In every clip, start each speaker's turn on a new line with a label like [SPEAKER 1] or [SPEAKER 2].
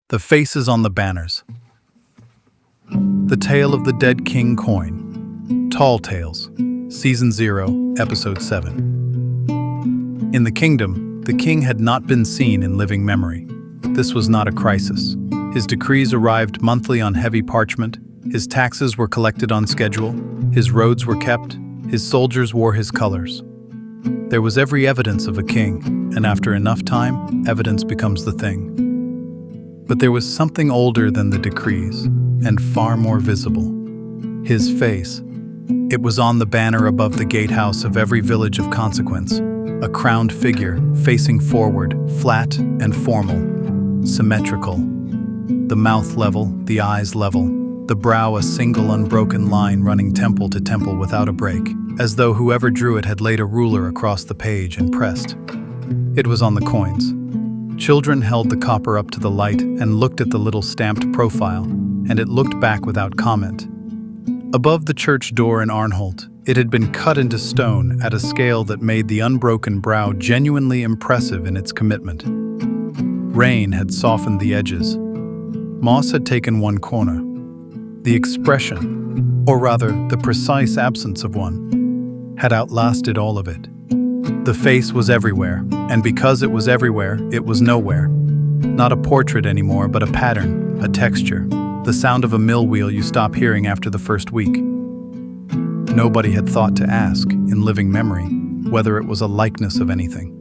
[SPEAKER 1] The faces on the banners. The Tale of the Dead King Coin. Tall Tales. Season 0, Episode 7. In the kingdom, the king had not been seen in living memory. This was not a crisis. His decrees arrived monthly on heavy parchment, his taxes were collected on schedule, his roads were kept, his soldiers wore his colors. There was every evidence of a king, and after enough time, evidence becomes the thing. But there was something older than the decrees, and far more visible. His face. It was on the banner above the gatehouse of every village of consequence, a crowned figure, facing forward, flat and formal, symmetrical. The mouth level, the eyes level, the brow a single unbroken line running temple to temple without a break, as though whoever drew it had laid a ruler across the page and pressed. It was on the coins. Children held the copper up to the light and looked at the little stamped profile, and it looked back without comment. Above the church door in Arnholt, it had been cut into stone at a scale that made the unbroken brow genuinely impressive in its commitment. Rain had softened the edges. Moss had taken one corner. The expression, or rather the precise absence of one, had outlasted all of it. The face was everywhere, and because it was everywhere, it was nowhere. Not a portrait anymore, but a pattern, a texture, the sound of a mill wheel you stop hearing after the first week. Nobody had thought to ask, in living memory, whether it was a likeness of anything.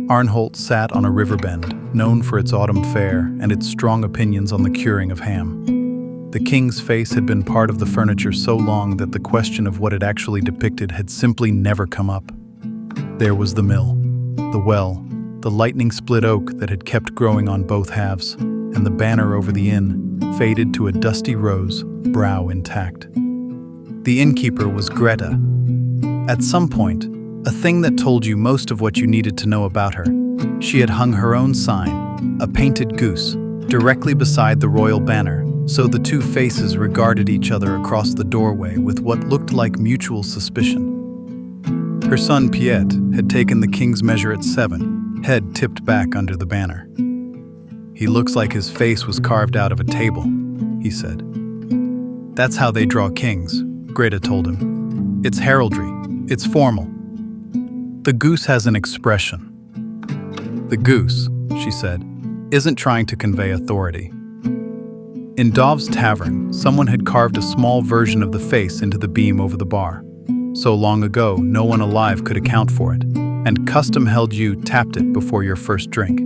[SPEAKER 1] Arnholt sat on a river bend, known for its autumn fair and its strong opinions on the curing of ham. The king's face had been part of the furniture so long that the question of what it actually depicted had simply never come up. There was the mill, the well, the lightning-split oak that had kept growing on both halves, and the banner over the inn, faded to a dusty rose, brow intact. The innkeeper was Greta. At some point, a thing that told you most of what you needed to know about her, she had hung her own sign, a painted goose, directly beside the royal banner, so the two faces regarded each other across the doorway with what looked like mutual suspicion. Her son Piet had taken the king's measure at 7, head tipped back under the banner. "He looks like his face was carved out of a table," he said. "That's how they draw kings," Greta told him. "It's heraldry. It's formal. The goose has an expression." "The goose," she said, "isn't trying to convey authority." In Dov's tavern, someone had carved a small version of the face into the beam over the bar. So long ago, no one alive could account for it, and custom held you tapped it before your first drink.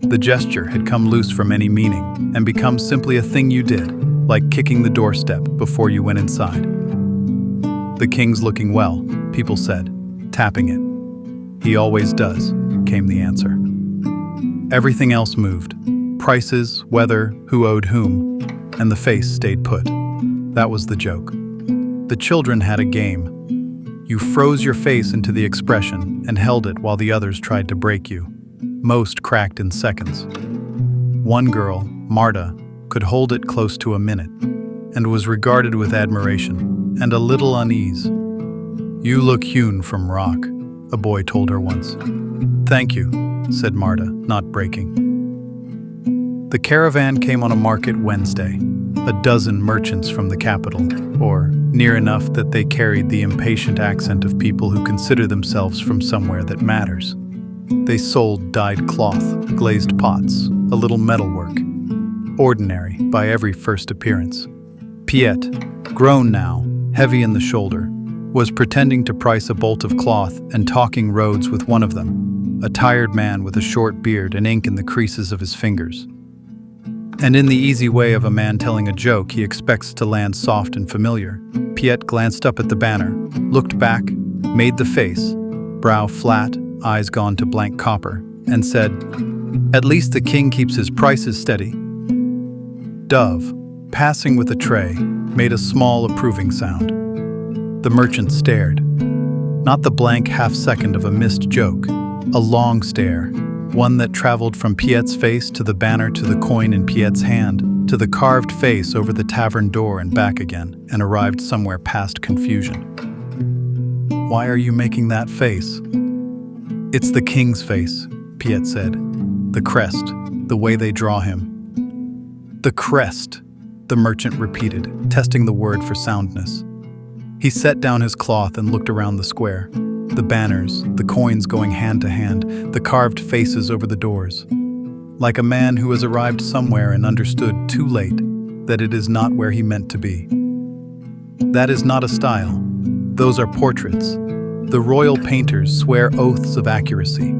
[SPEAKER 1] The gesture had come loose from any meaning and become simply a thing you did, like kicking the doorstep before you went inside. "The king's looking well," people said, tapping it. "He always does," came the answer. Everything else moved. Prices, weather, who owed whom, and the face stayed put. That was the joke. The children had a game. You froze your face into the expression and held it while the others tried to break you. Most cracked in seconds. One girl, Marta, could hold it close to a minute, and was regarded with admiration and a little unease. "You look hewn from rock," a boy told her once. "Thank you," said Marta, not breaking. The caravan came on a market Wednesday. A dozen merchants from the capital, or near enough that they carried the impatient accent of people who consider themselves from somewhere that matters. They sold dyed cloth, glazed pots, a little metalwork. Ordinary by every first appearance. Piet, grown now, heavy in the shoulder, was pretending to price a bolt of cloth and talking roads with one of them, a tired man with a short beard and ink in the creases of his fingers. And in the easy way of a man telling a joke he expects to land soft and familiar, Piet glanced up at the banner, looked back, made the face, brow flat, eyes gone to blank copper, and said, "At least the king keeps his prices steady." Dove, passing with a tray, made a small approving sound. The merchant stared. Not the blank half-second of a missed joke, a long stare, one that traveled from Piet's face to the banner to the coin in Piet's hand, to the carved face over the tavern door and back again, and arrived somewhere past confusion. "Why are you making that face?" "It's the king's face," Piet said. "The crest, the way they draw him. The crest, the merchant repeated, testing the word for soundness. He set down his cloth and looked around the square. The banners, the coins going hand to hand, the carved faces over the doors. Like a man who has arrived somewhere and understood too late that it is not where he meant to be. That is not a style. Those are portraits. The royal painters swear oaths of accuracy.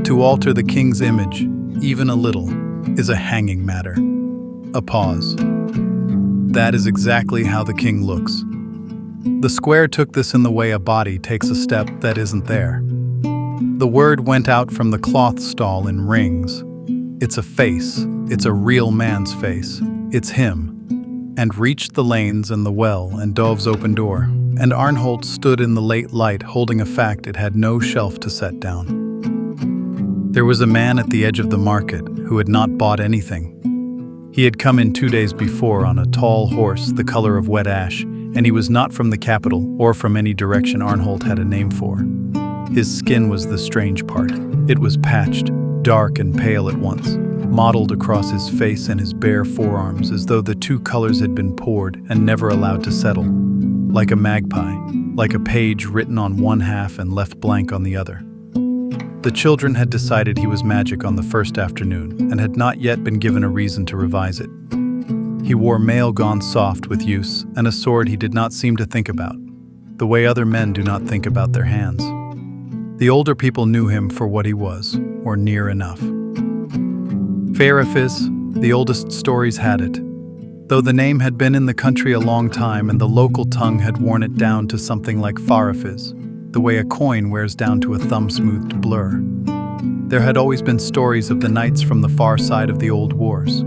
[SPEAKER 1] To alter the king's image, even a little, is a hanging matter. A pause. That is exactly how the king looks. The square took this in the way a body takes a step that isn't there. The word went out from the cloth stall in rings. It's a face. It's a real man's face. It's him. And reached the lanes and the well and Dove's open door, and Arnholt stood in the late light holding a fact it had no shelf to set down. There was a man at the edge of the market who had not bought anything. He had come in 2 days before on a tall horse the color of wet ash, and he was not from the capital or from any direction Arnholt had a name for. His skin was the strange part. It was patched, dark and pale at once, mottled across his face and his bare forearms as though the two colors had been poured and never allowed to settle. Like a magpie, like a page written on one half and left blank on the other. The children had decided he was magic on the first afternoon and had not yet been given a reason to revise it. He wore mail gone soft with use and a sword he did not seem to think about, the way other men do not think about their hands. The older people knew him for what he was, or near enough. Fairafis, the oldest stories had it, though the name had been in the country a long time and the local tongue had worn it down to something like Farafis, the way a coin wears down to a thumb-smoothed blur. There had always been stories of the knights from the far side of the old wars,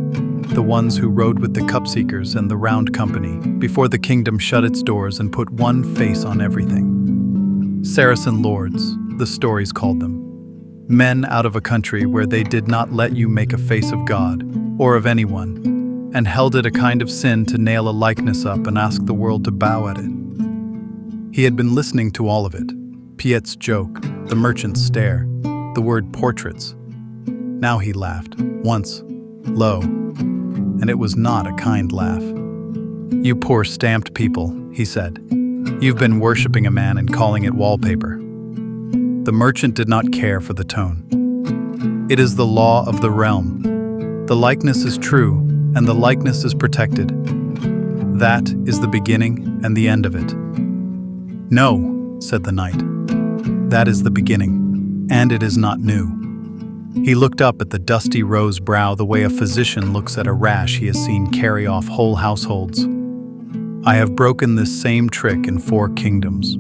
[SPEAKER 1] the ones who rode with the Cupseekers and the Round Company before the kingdom shut its doors and put one face on everything. Saracen lords, the stories called them. Men out of a country where they did not let you make a face of God, or of anyone, and held it a kind of sin to nail a likeness up and ask the world to bow at it. He had been listening to all of it. Piet's joke, the merchant's stare, the word portraits. Now he laughed, once, low, and it was not a kind laugh. "You poor stamped people," he said. "You've been worshipping a man and calling it wallpaper." The merchant did not care for the tone. "It is the law of the realm. The likeness is true, and the likeness is protected. That is the beginning and the end of it." "No," said the knight. "That is the beginning, and it is not new." He looked up at the dusty rose brow the way a physician looks at a rash he has seen carry off whole households. "I have broken this same trick in 4 kingdoms.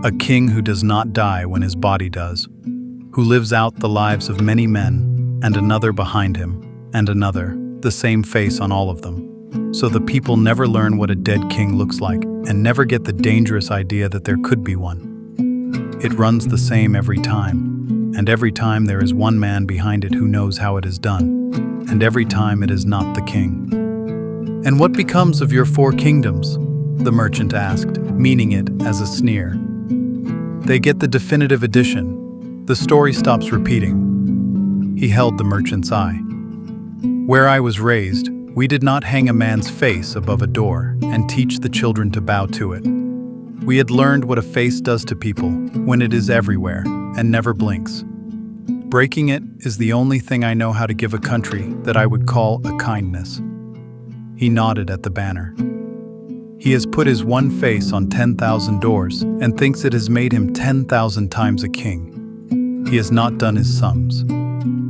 [SPEAKER 1] A king who does not die when his body does, who lives out the lives of many men, and another behind him, and another, the same face on all of them. So the people never learn what a dead king looks like, and never get the dangerous idea that there could be one. It runs the same every time, and every time there is one man behind it who knows how it is done, and every time it is not the king." "And what becomes of your 4 kingdoms?" the merchant asked, meaning it as a sneer. "They get the definitive edition. The story stops repeating." He held the merchant's eye. "Where I was raised, we did not hang a man's face above a door and teach the children to bow to it. We had learned what a face does to people when it is everywhere and never blinks. Breaking it is the only thing I know how to give a country that I would call a kindness." He nodded at the banner. "He has put his one face on 10,000 doors and thinks it has made him 10,000 times a king. He has not done his sums.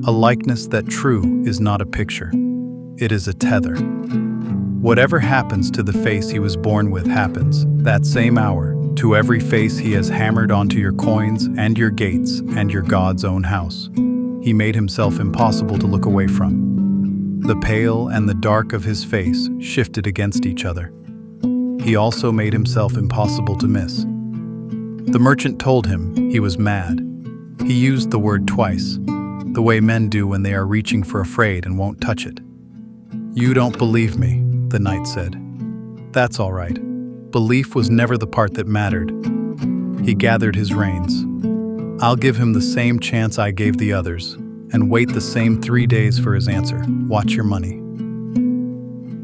[SPEAKER 1] A likeness that true is not a picture. It is a tether. Whatever happens to the face he was born with happens, that same hour, to every face he has hammered onto your coins and your gates and your God's own house. He made himself impossible to look away from. The pale and the dark of his face shifted against each other. He also made himself impossible to miss. The merchant told him he was mad. He used the word twice, the way men do when they are reaching for a fraid and won't touch it. "You don't believe me," the knight said. "That's all right. Belief was never the part that mattered." He gathered his reins. "I'll give him the same chance I gave the others, and wait the same 3 days for his answer. Watch your money."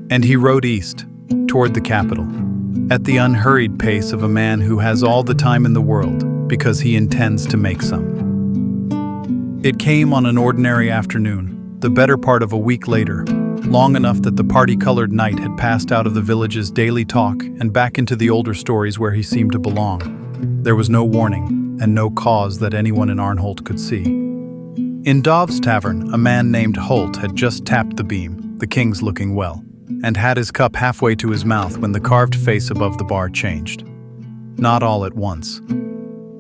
[SPEAKER 1] And he rode east, toward the capital, at the unhurried pace of a man who has all the time in the world because he intends to make some. It came on an ordinary afternoon, the better part of a week later, long enough that the party-colored knight had passed out of the village's daily talk and back into the older stories where he seemed to belong. There was no warning and no cause that anyone in Arnholt could see. In Dov's tavern, a man named Holt had just tapped the beam, the king's looking well, and had his cup halfway to his mouth when the carved face above the bar changed. Not all at once.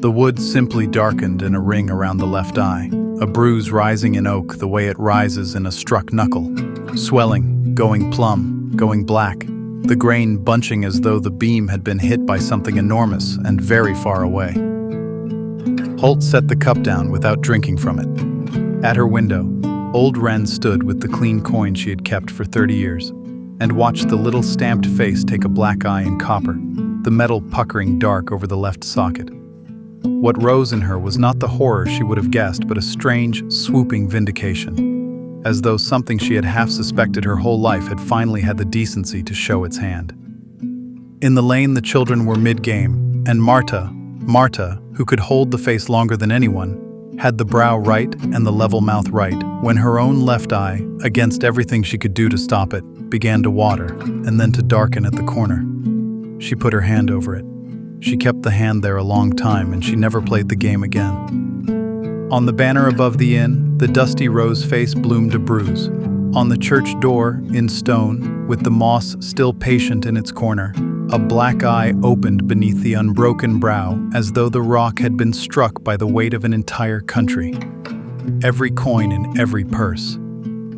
[SPEAKER 1] The wood simply darkened in a ring around the left eye, a bruise rising in oak the way it rises in a struck knuckle, swelling, going plumb, going black, the grain bunching as though the beam had been hit by something enormous and very far away. Holt set the cup down without drinking from it. At her window, old Wren stood with the clean coin she had kept for 30 years, and watched the little stamped face take a black eye in copper, the metal puckering dark over the left socket. What rose in her was not the horror she would have guessed, but a strange, swooping vindication, as though something she had half suspected her whole life had finally had the decency to show its hand. In the lane the children were mid-game, and Marta, who could hold the face longer than anyone, had the brow right and the level mouth right, when her own left eye, against everything she could do to stop it, began to water, and then to darken at the corner. She put her hand over it. She kept the hand there a long time, and she never played the game again. On the banner above the inn, the dusty rose face bloomed a bruise. On the church door, in stone, with the moss still patient in its corner, a black eye opened beneath the unbroken brow as though the rock had been struck by the weight of an entire country. Every coin in every purse,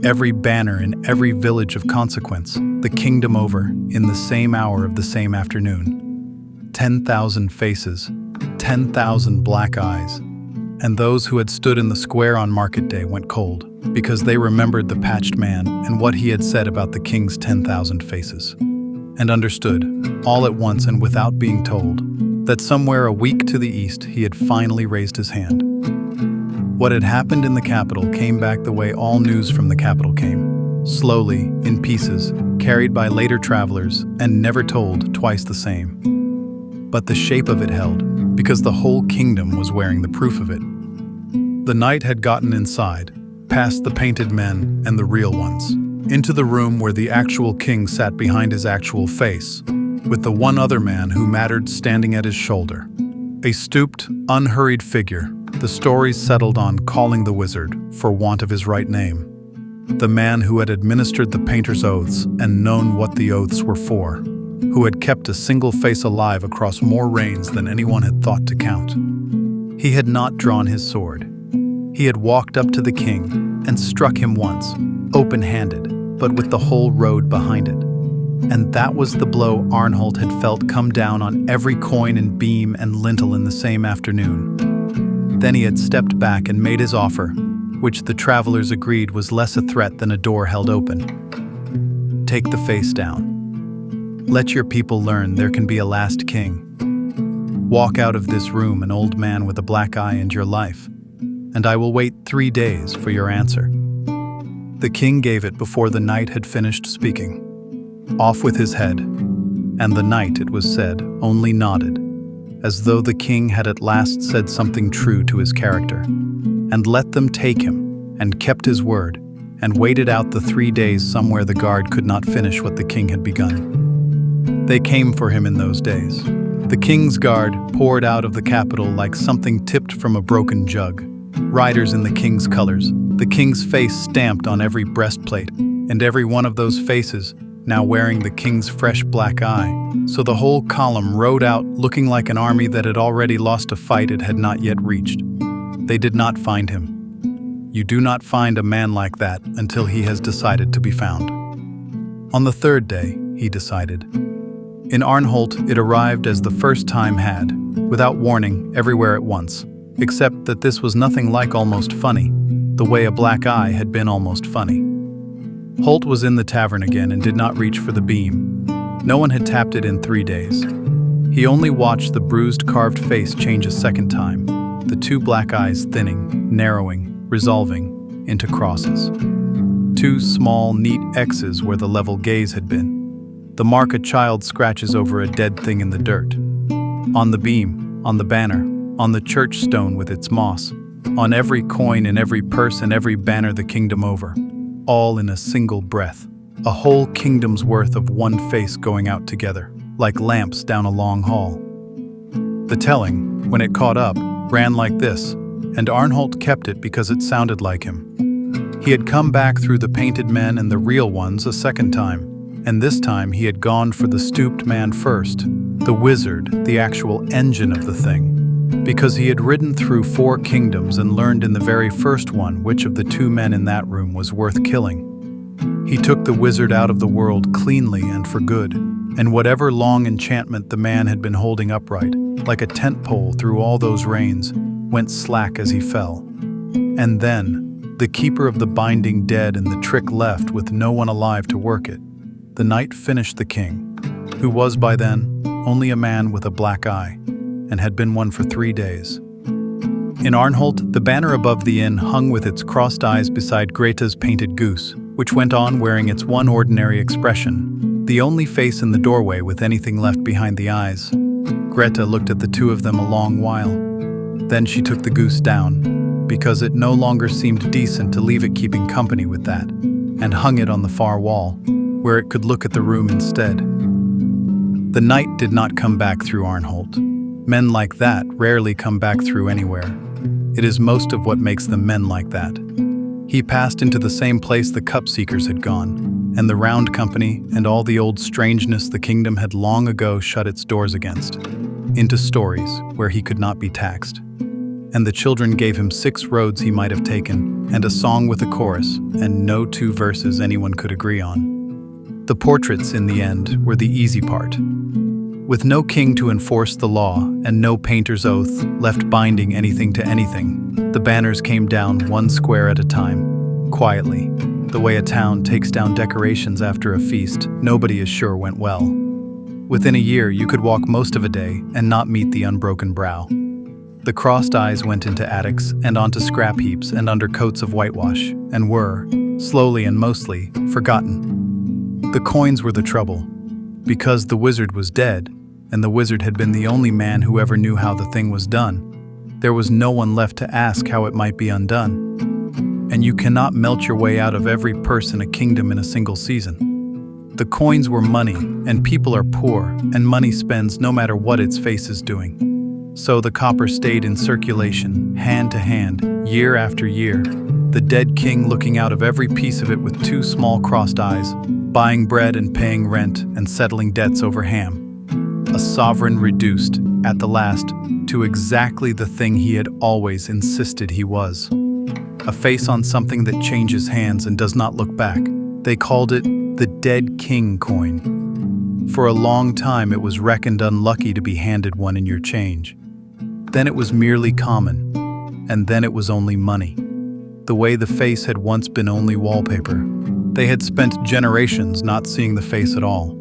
[SPEAKER 1] every banner in every village of consequence, the kingdom over, in the same hour of the same afternoon. 10,000 faces, 10,000 black eyes, and those who had stood in the square on market day went cold, because they remembered the patched man and what he had said about the king's 10,000 faces, and understood, all at once and without being told, that somewhere a week to the east he had finally raised his hand. What had happened in the capital came back the way all news from the capital came, slowly, in pieces, carried by later travelers, and never told twice the same. But the shape of it held, because the whole kingdom was wearing the proof of it. The knight had gotten inside, past the painted men and the real ones, into the room where the actual king sat behind his actual face, with the one other man who mattered standing at his shoulder. A stooped, unhurried figure, the stories settled on calling the wizard, for want of his right name. The man who had administered the painter's oaths and known what the oaths were for, who had kept a single face alive across more reigns than anyone had thought to count. He had not drawn his sword. He had walked up to the king and struck him once, open-handed, but with the whole road behind it. And that was the blow Arnholt had felt come down on every coin and beam and lintel in the same afternoon. Then he had stepped back and made his offer, which the travelers agreed was less a threat than a door held open. Take the face down. Let your people learn there can be a last king. Walk out of this room an old man with a black eye and your life, and I will wait 3 days for your answer. The king gave it before the knight had finished speaking. Off with his head, and the knight, it was said, only nodded, as though the king had at last said something true to his character, and let them take him, and kept his word, and waited out the 3 days somewhere the guard could not finish what the king had begun. They came for him in those days. The king's guard poured out of the capital like something tipped from a broken jug. Riders in the king's colors, the king's face stamped on every breastplate, and every one of those faces now wearing the king's fresh black eye. So the whole column rode out looking like an army that had already lost a fight it had not yet reached. They did not find him. You do not find a man like that until he has decided to be found. On the 3rd day, he decided. In Arnholt, it arrived as the first time had, without warning, everywhere at once, except that this was nothing like almost funny, the way a black eye had been almost funny. Holt was in the tavern again and did not reach for the beam. No one had tapped it in 3 days. He only watched the bruised carved face change a second time, the 2 black eyes thinning, narrowing, resolving into crosses. 2 small, neat X's where the level gaze had been. The mark a child scratches over a dead thing in the dirt. On the beam, on the banner, on the church stone with its moss, on every coin in every purse and every banner the kingdom over, all in a single breath. A whole kingdom's worth of one face going out together, like lamps down a long hall. The telling, when it caught up, ran like this, and Arnholt kept it because it sounded like him. He had come back through the painted men and the real ones a second time, and this time he had gone for the stooped man first, the wizard, the actual engine of the thing, because he had ridden through 4 kingdoms and learned in the very first one which of the 2 men in that room was worth killing. He took the wizard out of the world cleanly and for good, and whatever long enchantment the man had been holding upright, like a tent pole through all those reigns, went slack as he fell. And then, the keeper of the binding dead and the trick left with no one alive to work it, the night finished the king, who was by then only a man with a black eye, and had been one for 3 days. In Arnholt, the banner above the inn hung with its crossed eyes beside Greta's painted goose, which went on wearing its one ordinary expression, the only face in the doorway with anything left behind the eyes. Greta looked at the 2 of them a long while. Then she took the goose down, because it no longer seemed decent to leave it keeping company with that, and hung it on the far wall, where it could look at the room instead. The night did not come back through Arnholt. Men like that rarely come back through anywhere. It is most of what makes them men like that. He passed into the same place the cup seekers had gone, and the round company and all the old strangeness the kingdom had long ago shut its doors against, into stories where he could not be taxed. And the children gave him 6 roads he might have taken, and a song with a chorus, and no 2 verses anyone could agree on. The portraits, in the end, were the easy part. With no king to enforce the law and no painter's oath left binding anything to anything, the banners came down 1 square at a time, quietly, the way a town takes down decorations after a feast nobody is sure went well. Within a year you could walk most of a day and not meet the unbroken brow. The crossed eyes went into attics and onto scrap heaps and under coats of whitewash, and were, slowly and mostly, forgotten. The coins were the trouble, because the wizard was dead, and the wizard had been the only man who ever knew how the thing was done. There was no one left to ask how it might be undone. And you cannot melt your way out of every purse in a kingdom in a single season. The coins were money, and people are poor, and money spends no matter what its face is doing. So the copper stayed in circulation, hand to hand, year after year, the dead king looking out of every piece of it with 2 small crossed eyes, buying bread and paying rent and settling debts over ham. A sovereign reduced, at the last, to exactly the thing he had always insisted he was. A face on something that changes hands and does not look back. They called it the dead king coin. For a long time it was reckoned unlucky to be handed one in your change. Then it was merely common, and then it was only money. The way the face had once been only wallpaper. They had spent generations not seeing the face at all.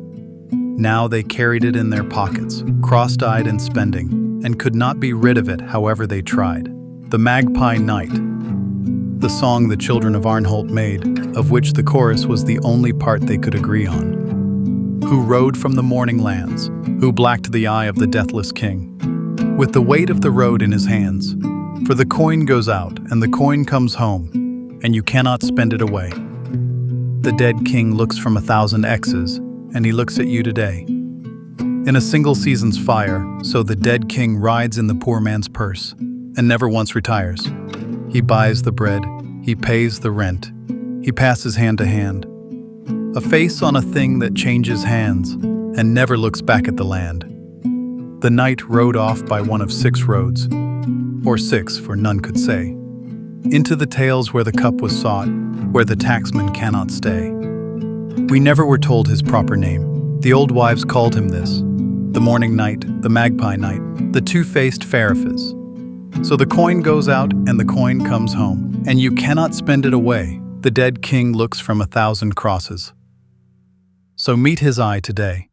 [SPEAKER 1] Now they carried it in their pockets, cross-eyed and spending, and could not be rid of it however they tried. The Magpie Night, the song the children of Arnholt made, of which the chorus was the only part they could agree on. Who rode from the morning lands, who blacked the eye of the deathless king, with the weight of the road in his hands. For the coin goes out, and the coin comes home, and you cannot spend it away. The dead king looks from 1,000 X's, and he looks at you today. In a single season's fire, so the dead king rides in the poor man's purse, and never once retires. He buys the bread, he pays the rent, he passes hand to hand. A face on a thing that changes hands, and never looks back at the land. The knight rode off by one of 6 roads, or 6, for none could say, into the tales where the cup was sought, where the tacksman cannot stay. We never were told his proper name. The old wives called him this, the morning knight, the magpie knight, the 2-faced Feraphis. So the coin goes out and the coin comes home, and you cannot spend it away. The dead king looks from 1,000 crosses. So meet his eye today.